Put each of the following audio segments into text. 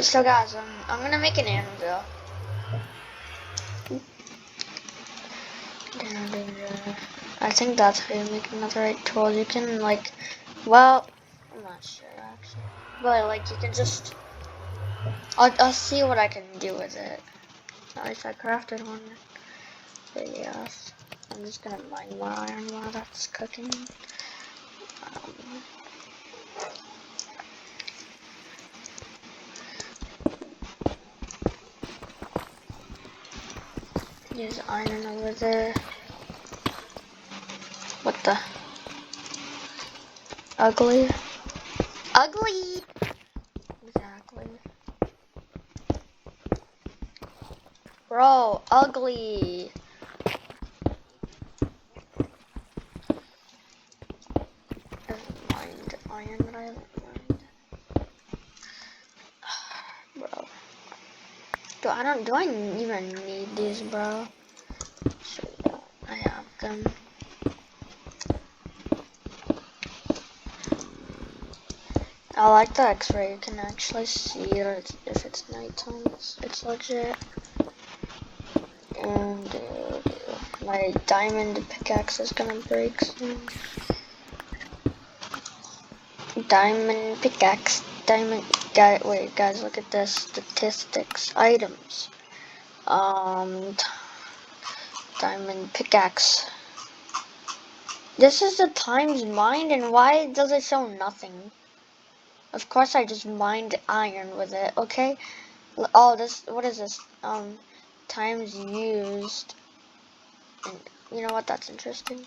So guys, I'm gonna make an anvil. I think that's how you make another tool. You can like, well, I'm not sure actually, but like you can just, I'll see what I can do with it. At least I crafted one. But yes, I'm just gonna mine more iron while that's cooking. There's iron over there. What the? Ugly? Ugly! Exactly. Bro, ugly! I haven't mined iron, but I haven't mined. Bro. Do I even need these, bro? Sure, I have them. I like the X-ray. You can actually see it if it's nighttime. It's legit. And my diamond pickaxe is gonna break soon. Diamond pickaxe. Wait, guys, look at this. Statistics. Items. Diamond pickaxe. This is the times mined, and why does it show nothing? Of course I just mined iron with it, okay? Oh, what is this? Times used. And you know what, that's interesting.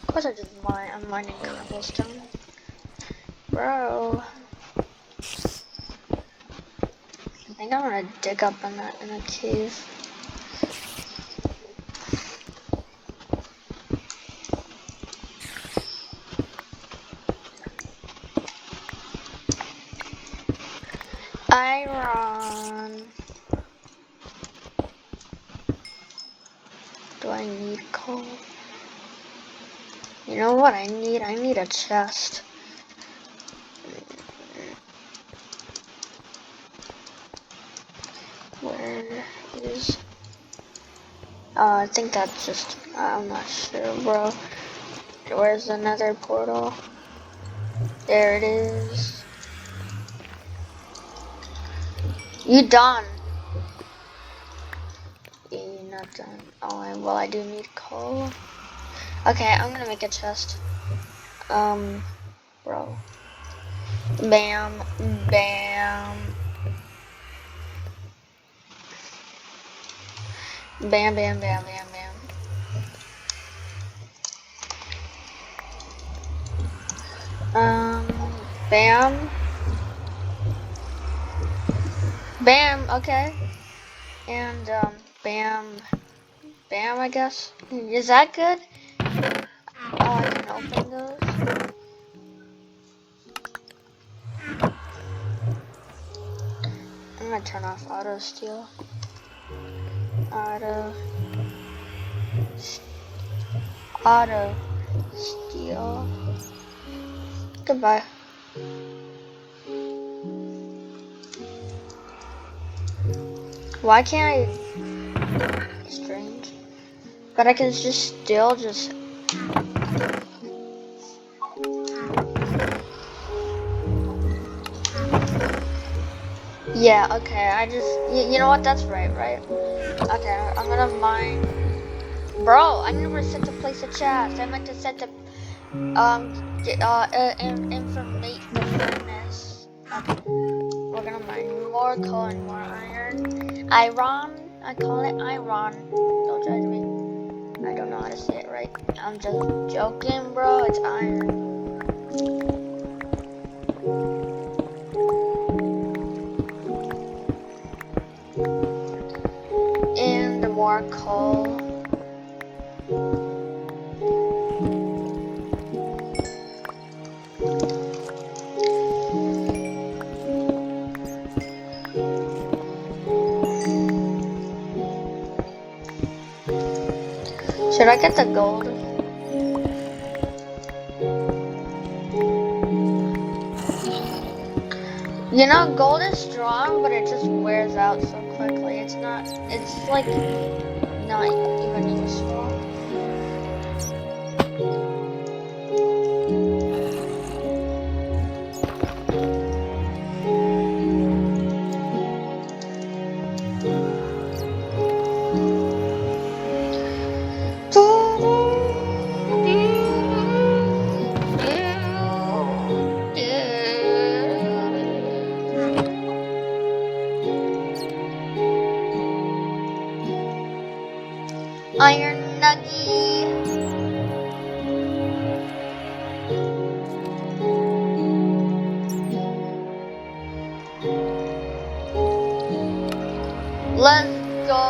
Of course I'm mining cobblestone. Bro. I think I'm gonna dig up in a cave. Iron. Do I need coal? You know what I need? I need a chest. Where is... I think that's just... I'm not sure, bro. Where's the nether portal? There it is. You done? Yeah, you're not done. Oh, well, I do need coal. Okay, I'm gonna make a chest. Bro. Bam, bam. Bam, bam, bam, bam, bam. Bam. Bam, okay. And, bam. Bam, I guess. Is that good? Oh, I can open those. I'm gonna turn off auto steal. Auto steal. Goodbye. Why can't I? Strange. But I can just still just. Yeah, okay, you know what, that's right? Okay, I'm gonna mine. Bro, I never set to place a chest. I meant to set the, informativeness. Okay, we're gonna mine more coal and more iron. Iron, I call it iron. Don't judge me. I don't know how to say it right. I'm just joking, bro, it's iron. And the more coal. Should I get the gold? You know, gold is strong, but it just wears out so quickly. It's like not even useful. Iron Nuggy. Let's go.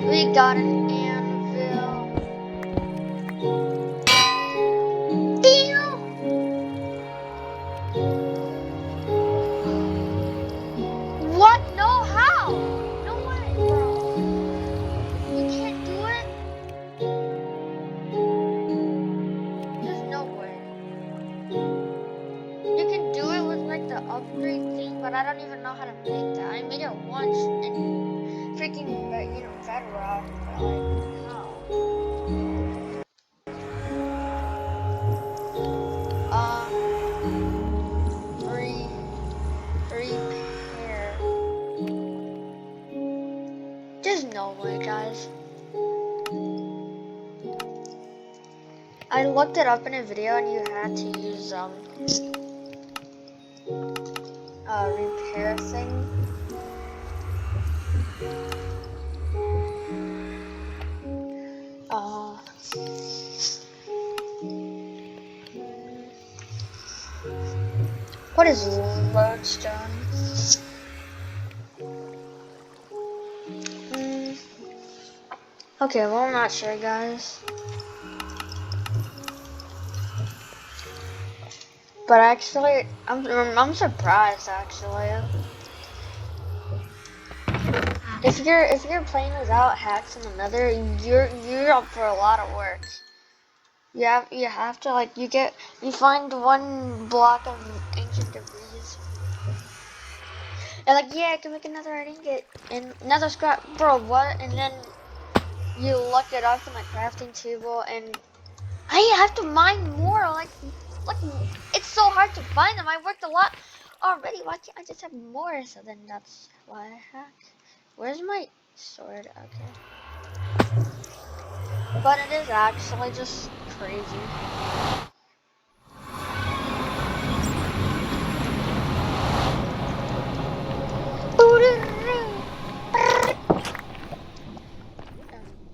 We got an anvil. Deal. What? No, how? No way, bro. You can't do it? There's no way. You can do it with like the upgrade thing, but I don't even know how to make that. I made it once in freaking, Bedrock, but like, how? Repair. There's no way, guys. I looked it up in a video and you had to use repair thing. What is lodestone? Okay, well, I'm not sure, guys. But actually, I'm surprised actually. If you're playing without hacks in another, you're up for a lot of work. You have to like you find one block of ancient debris. And like, yeah, I can make another ingot and another scrap, bro. What? And then you look it up in the crafting table, and I have to mine more. Like it's so hard to find them. I worked a lot already. Why can't I just have more? So then that's why I hack. Where's my sword? Okay. But it is actually just crazy.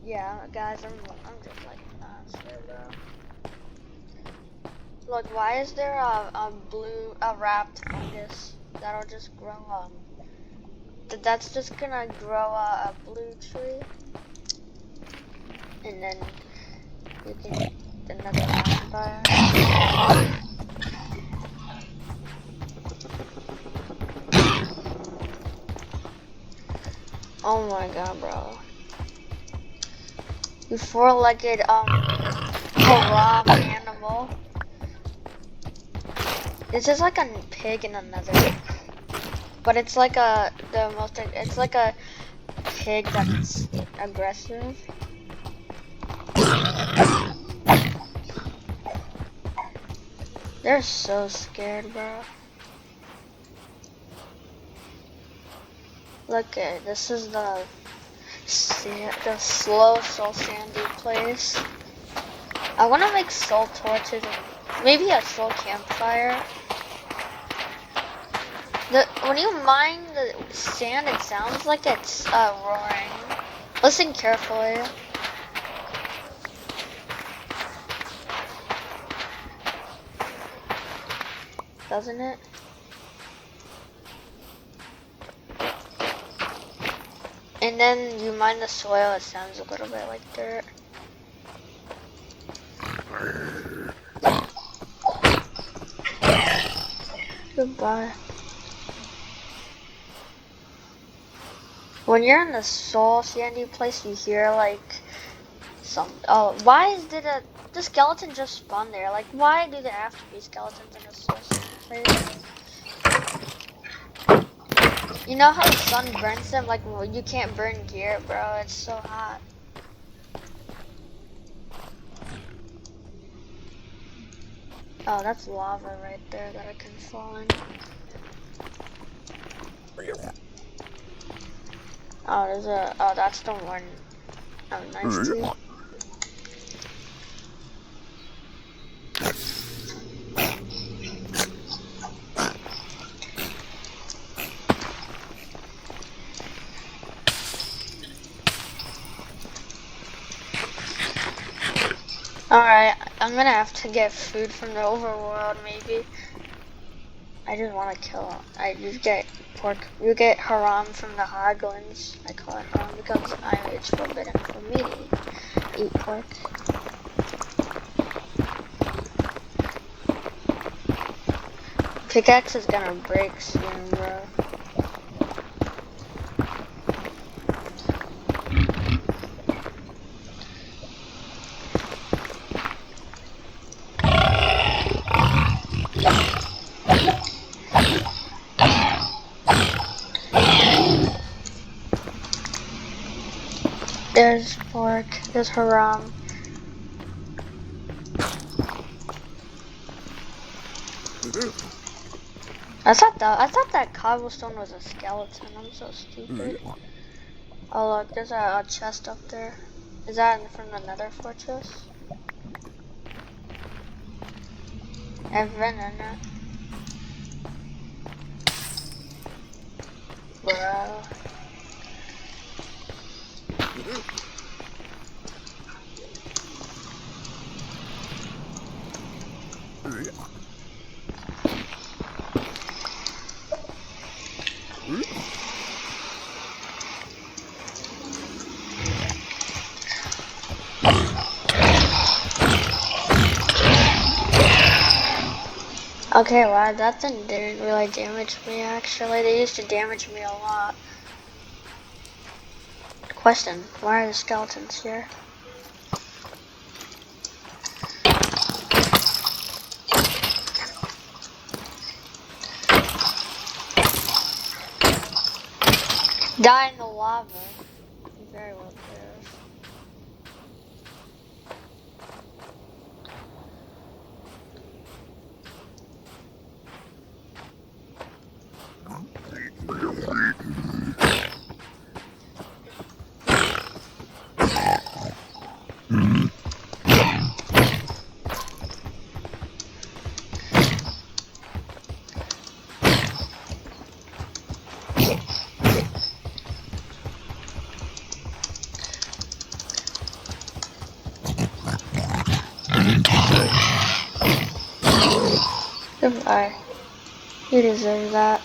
Yeah, guys, I'm just like sure, bro. Look, why is there a wrapped fungus that'll just grow that's just gonna grow a blue tree, and then you can get another fire. Oh my god, bro. You four-legged giraffe animal. This is like a pig in another, but it's like it's like a pig that's aggressive. They're so scared, bro. Look at this is the slow soul sandy place. I want to make soul torches and maybe a soul campfire. When you mine the sand, it sounds like it's roaring. Listen carefully. Doesn't it? And then you mine the soil, it sounds a little bit like dirt. Goodbye. When you're in the soul sandy place, you hear like why did the skeleton just spawn there? Like, why do there have to be skeletons in a soul sandy place? You know how the sun burns them? Like, well, you can't burn gear, bro. It's so hot. Oh, that's lava right there that I can fall in. Oh, there's a. Oh, that's the one. Oh, nice too. Alright, I'm gonna have to get food from the overworld, maybe. I just want to kill. You get pork. You get haram from the Haglins. I call it haram because it's forbidden for me to eat pork. Pickaxe is gonna break soon, bro. There's pork. There's haram. I thought that cobblestone was a skeleton. I'm so stupid. Oh look, there's a chest up there. Is that from the Nether fortress? I've been in it. Bro. Okay, wow, that thing didn't really damage me actually. They used to damage me a lot. Question, why are the skeletons here? Die in the lava. Very well clear. Goodbye. You deserve that.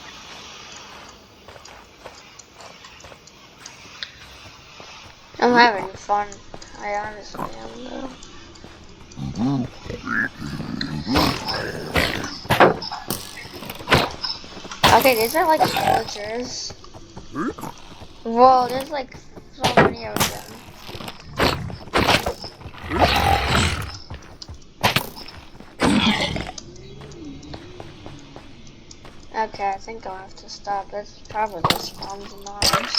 I'm having fun. I honestly am though. Okay, these are like villagers. Whoa, there's like so many of them. Okay, I think I'll have to stop. It's probably just spawns mobs.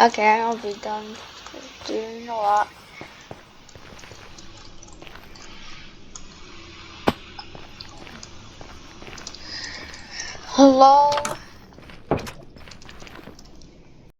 Okay, I'll be done doing a lot. Hello?